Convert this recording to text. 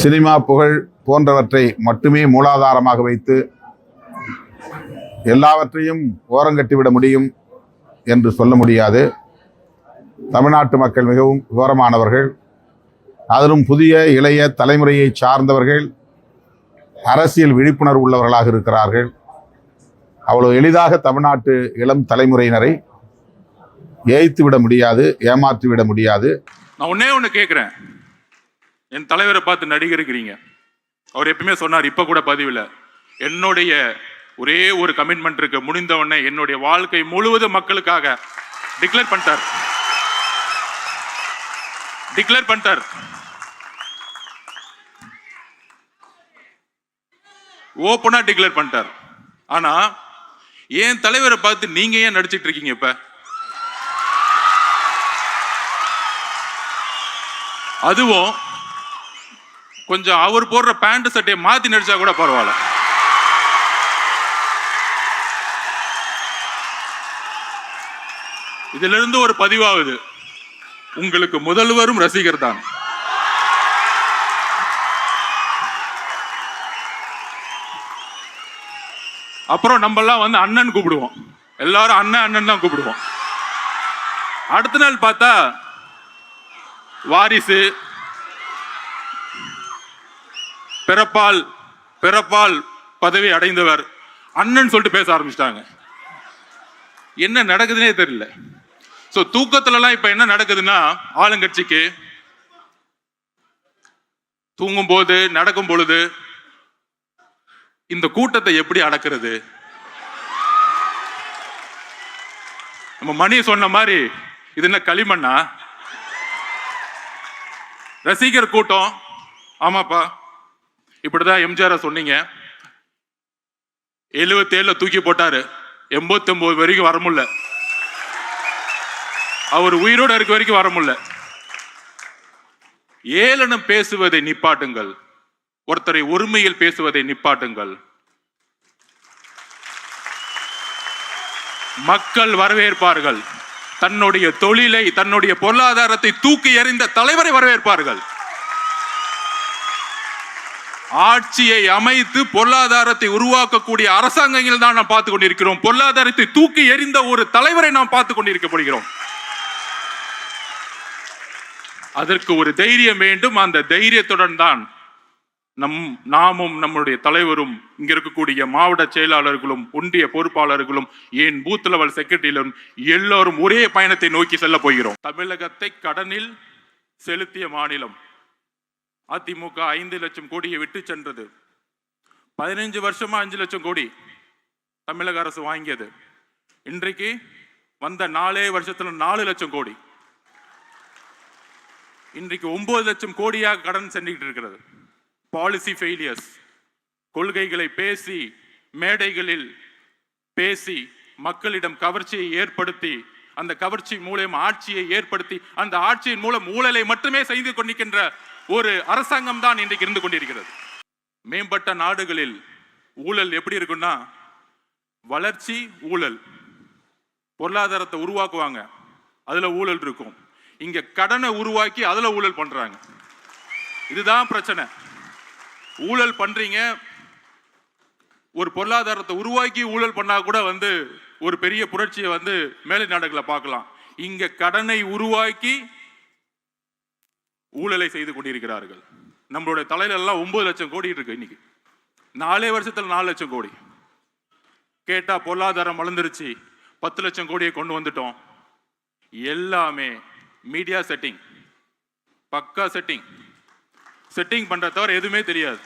Cinema புகழ் போன்றவற்றை மட்டுமே மூலாதாரமாக வைத்து எல்லாவற்றையும் ஓரங்கட்டிவிட முடியும் என்று சொல்ல முடியாது. தமிழ்நாட்டு மக்கள் மிகவும் விவரமானவர்கள். அதிலும் புதிய இளைய தலைமுறையை சார்ந்தவர்கள் அரசியல் விழிப்புணர்வு உள்ளவர்களாக இருக்கிறார்கள். அவ்வளவு எளிதாக தமிழ்நாட்டு இளம் தலைமுறையினரை ஏய்த்து விட முடியாது, ஏமாற்றி விட முடியாது. நான் ஒன்னே ஒன்று கேட்குறேன். என் தலைவரை பார்த்து நடிகருக்கிறீங்க. அவர் எப்பயுமே சொன்னார், இப்போ கூட பதிவில், என்னுடைய ஒரே ஒரு கமிட்மெண்ட் இருக்கு, முடிந்தவொடனே என்னுடைய வாழ்க்கை முழுவதும் மக்களுக்காக டிக்ளேர் பண்ணிட்டார். ஓப்பனா டிக்ளேர் பண்ணிட்டார். ஆனா என் தலைவரை பார்த்து நீங்க ஏன் நடிச்சிட்டு இருக்கீங்க? இப்ப அதுவும் கொஞ்சம் அவர் போடுற பேண்ட் சட்டையை மாத்தி நடிச்சா கூட பரவாயில்ல. இதுல இருந்து ஒரு பதிவாகுது, உங்களுக்கு முதல்வரும் ரசிகர் தான். அப்புறம் நம்ம எல்லாம் வந்து அண்ணன் கூப்பிடுவோம், எல்லாரும் அண்ணன் தான் கூப்பிடுவோம். அடுத்த நாள் பார்த்தா வாரிசு, பிறப்பால் பதவி அடைந்தவர் அண்ணன் சொல்லிட்டு பேச ஆரம்பிச்சிட்டாங்க. என்ன நடக்குதுன்னே தெரியல. சோ தூக்கத்துலலாம் இப்ப என்ன நடக்குதுன்னா, ஆளுங்கட்சிக்கு தூங்கும் போது நடக்கும் பொழுது இந்த கூட்டத்தை எப்படி அடக்கிறது? நம்ம மணி சொன்ன மாதிரி இது என்ன களிமண்ணா? ரசிகர் கூட்டம். ஆமாப்பா, இப்படிதான் எம்ஜிஆர் சொன்னீங்க. 77 தூக்கி போட்டாரு, 89 வரைக்கும் வர முடியல. அவர் உயிரோடு இருக்க வரைக்கும் வர முடியல. ஏளனம் பேசுவதை நிப்பாட்டுங்கள், ஒருத்தரை ஒருமையில் பேசுவதை நிப்பாட்டுங்கள். மக்கள் வரவேற்பார்கள். தன்னுடைய தொழிலை, தன்னுடைய பொருளாதாரத்தை தூக்கி எறிந்த தலைவரை வரவேற்பார்கள். ஆட்சியை அமைத்து பொருளாதாரத்தை உருவாக்கக்கூடிய அரசாங்கங்கள் தான் நாம் பார்த்துக் கொண்டிருக்கிறோம். பொருளாதாரத்தை தூக்கி எறிந்த ஒரு தலைவரை நாம் பார்த்துக் கொண்டிருக்கப்படுகிறோம். அதற்கு ஒரு தைரியம் வேண்டும். அந்த தைரியத்துடன் தான் நாமும் நம்முடைய தலைவரும் இங்க இருக்கக்கூடிய மாவட்ட செயலாளர்களும் ஒன்றிய பொறுப்பாளர்களும் ஏன் பூத் லெவல் செக்ரட்டரியிலும் எல்லோரும் ஒரே பயணத்தை நோக்கி செல்ல போகிறோம். தமிழகத்தை கடனில் செலுத்திய மாநிலம். அதிமுக 5 லட்சம் கோடியை விட்டு சென்றது. 15 வருஷமா 5 லட்சம் கோடி தமிழக அரசு வாங்கியது. இன்றைக்கு வந்த 4 வருஷத்துல 4 லட்சம் கோடி. இன்றைக்கு 9 லட்சம் கோடியாக கடன் சென்றுகிட்டு இருக்கிறது. பாலிசி ஃபெயிலியர்ஸ், கொள்கைகளை பேசி, மேடைகளில் பேசி, மக்களிடம் கவர்ச்சியை ஏற்படுத்தி, அந்த கவர்ச்சி மூலம் ஆட்சியை ஏற்படுத்தி, அந்த ஆட்சியின் மூலம் ஊழலை மட்டுமே செய்து கொண்டிருக்கின்ற ஒரு அரசாங்கம் தான் இன்றைக்கு இருந்து கொண்டிருக்கிறது. மேம்பட்ட நாடுகளில் ஊழல் எப்படி இருக்குன்னா, வளர்ச்சி ஊழல், பொருளாதாரத்தை உருவாக்குவாங்க, அதுல ஊழல் இருக்கும். இங்க கடனை உருவாக்கி அதுல ஊழல் பண்றாங்க. இதுதான் பிரச்சனை. ஊழல் பண்றீங்க, ஒரு பொருளாதாரத்தை உருவாக்கி ஊழல் பண்ணா கூட வந்து ஒரு பெரிய புரட்சியை வந்து மேலை நாடுகளை பார்க்கலாம். இங்க கடனை உருவாக்கி ஊழலை செய்து கொண்டிருக்கிறார்கள். நம்மளுடைய தலையில எல்லாம் 9 லட்சம் கோடி இருக்கு. இன்னைக்கு 4 வருஷத்துல 4 லட்சம் கோடி. கேட்டா பொருளாதாரம் வளர்ந்துருச்சு, 10 லட்சம் கோடியை கொண்டு வந்துட்டோம். எல்லாமே மீடியா செட்டிங், பக்கா செட்டிங் பண்ற தவிர எதுவுமே தெரியாது.